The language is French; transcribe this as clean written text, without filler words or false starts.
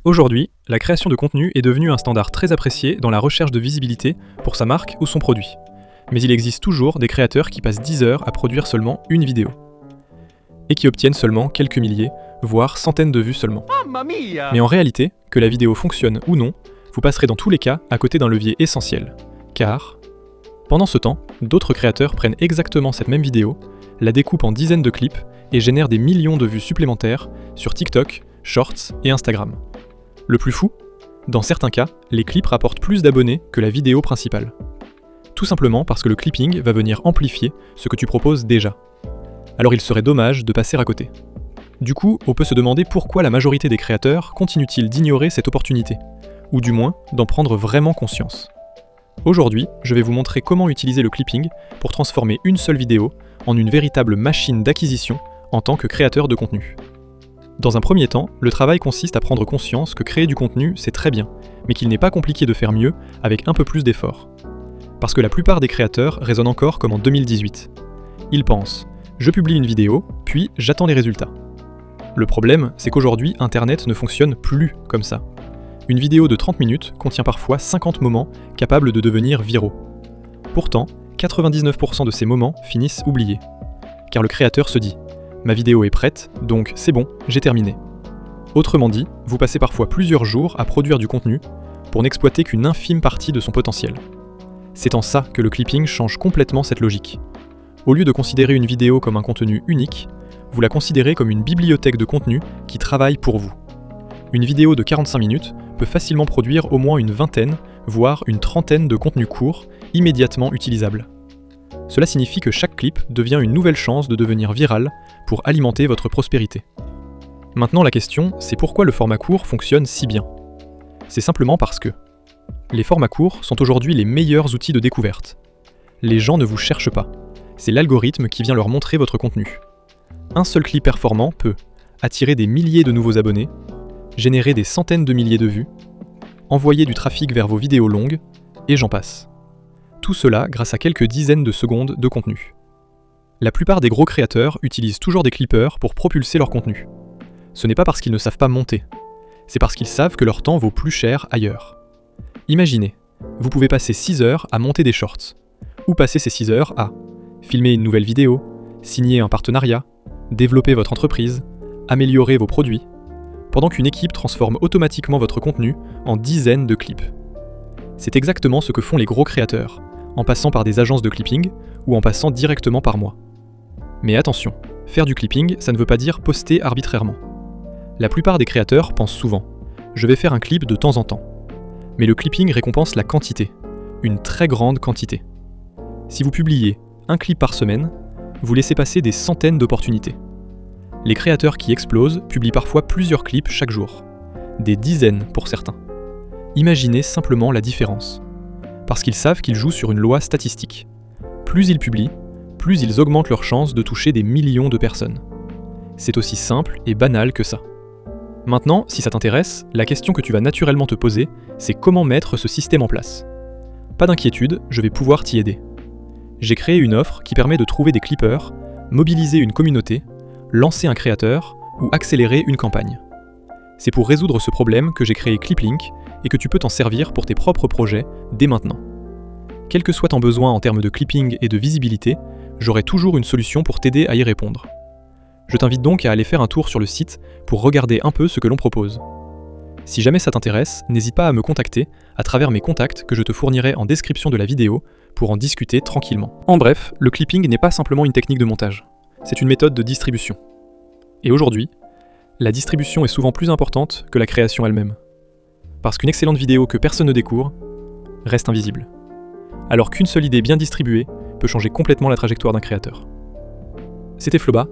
Aujourd'hui, la création de contenu est devenue un standard très apprécié dans la recherche de visibilité pour sa marque ou son produit. Mais il existe toujours des créateurs qui passent 10 heures à produire seulement une vidéo. Et qui obtiennent seulement quelques milliers, voire centaines de vues seulement. Mais en réalité, que la vidéo fonctionne ou non, vous passerez dans tous les cas à côté d'un levier essentiel. Car, pendant ce temps, d'autres créateurs prennent exactement cette même vidéo, la découpent en dizaines de clips et génèrent des millions de vues supplémentaires sur TikTok, Shorts et Instagram. Le plus fou, dans certains cas, les clips rapportent plus d'abonnés que la vidéo principale. Tout simplement parce que le clipping va venir amplifier ce que tu proposes déjà. Alors il serait dommage de passer à côté. Du coup, on peut se demander pourquoi la majorité des créateurs continuent-ils d'ignorer cette opportunité, ou du moins d'en prendre vraiment conscience. Aujourd'hui, je vais vous montrer comment utiliser le clipping pour transformer une seule vidéo en une véritable machine d'acquisition en tant que créateur de contenu. Dans un premier temps, le travail consiste à prendre conscience que créer du contenu, c'est très bien, mais qu'il n'est pas compliqué de faire mieux avec un peu plus d'effort. Parce que la plupart des créateurs raisonnent encore comme en 2018. Ils pensent « je publie une vidéo, puis j'attends les résultats ». Le problème, c'est qu'aujourd'hui, Internet ne fonctionne plus comme ça. Une vidéo de 30 minutes contient parfois 50 moments capables de devenir viraux. Pourtant, 99% de ces moments finissent oubliés. Car le créateur se dit « ma vidéo est prête, donc c'est bon, j'ai terminé ». Autrement dit, vous passez parfois plusieurs jours à produire du contenu pour n'exploiter qu'une infime partie de son potentiel. C'est en ça que le clipping change complètement cette logique. Au lieu de considérer une vidéo comme un contenu unique, vous la considérez comme une bibliothèque de contenu qui travaille pour vous. Une vidéo de 45 minutes peut facilement produire au moins une vingtaine, voire une trentaine de contenus courts, immédiatement utilisables. Cela signifie que chaque clip devient une nouvelle chance de devenir viral pour alimenter votre prospérité. Maintenant la question, c'est pourquoi le format court fonctionne si bien. C'est simplement parce que les formats courts sont aujourd'hui les meilleurs outils de découverte. Les gens ne vous cherchent pas, c'est l'algorithme qui vient leur montrer votre contenu. Un seul clip performant peut attirer des milliers de nouveaux abonnés, générer des centaines de milliers de vues, envoyer du trafic vers vos vidéos longues, et j'en passe. Tout cela grâce à quelques dizaines de secondes de contenu. La plupart des gros créateurs utilisent toujours des clippers pour propulser leur contenu. Ce n'est pas parce qu'ils ne savent pas monter, c'est parce qu'ils savent que leur temps vaut plus cher ailleurs. Imaginez, vous pouvez passer 6 heures à monter des shorts, ou passer ces 6 heures à filmer une nouvelle vidéo, signer un partenariat, développer votre entreprise, améliorer vos produits, pendant qu'une équipe transforme automatiquement votre contenu en dizaines de clips. C'est exactement ce que font les gros créateurs, en passant par des agences de clipping ou en passant directement par moi. Mais attention, faire du clipping, ça ne veut pas dire poster arbitrairement. La plupart des créateurs pensent souvent « je vais faire un clip de temps en temps ». Mais le clipping récompense la quantité, une très grande quantité. Si vous publiez un clip par semaine, vous laissez passer des centaines d'opportunités. Les créateurs qui explosent publient parfois plusieurs clips chaque jour, des dizaines pour certains. Imaginez simplement la différence. Parce qu'ils savent qu'ils jouent sur une loi statistique. Plus ils publient, plus ils augmentent leurs chances de toucher des millions de personnes. C'est aussi simple et banal que ça. Maintenant, si ça t'intéresse, la question que tu vas naturellement te poser, c'est comment mettre ce système en place. Pas d'inquiétude, je vais pouvoir t'y aider. J'ai créé une offre qui permet de trouver des clippers, mobiliser une communauté, lancer un créateur ou accélérer une campagne. C'est pour résoudre ce problème que j'ai créé ClipLink et que tu peux t'en servir pour tes propres projets dès maintenant. Quel que soit ton besoin en termes de clipping et de visibilité, j'aurai toujours une solution pour t'aider à y répondre. Je t'invite donc à aller faire un tour sur le site pour regarder un peu ce que l'on propose. Si jamais ça t'intéresse, n'hésite pas à me contacter à travers mes contacts que je te fournirai en description de la vidéo pour en discuter tranquillement. En bref, le clipping n'est pas simplement une technique de montage, c'est une méthode de distribution. Et aujourd'hui, la distribution est souvent plus importante que la création elle-même. Parce qu'une excellente vidéo que personne ne découvre reste invisible. Alors qu'une seule idée bien distribuée peut changer complètement la trajectoire d'un créateur. C'était Floba,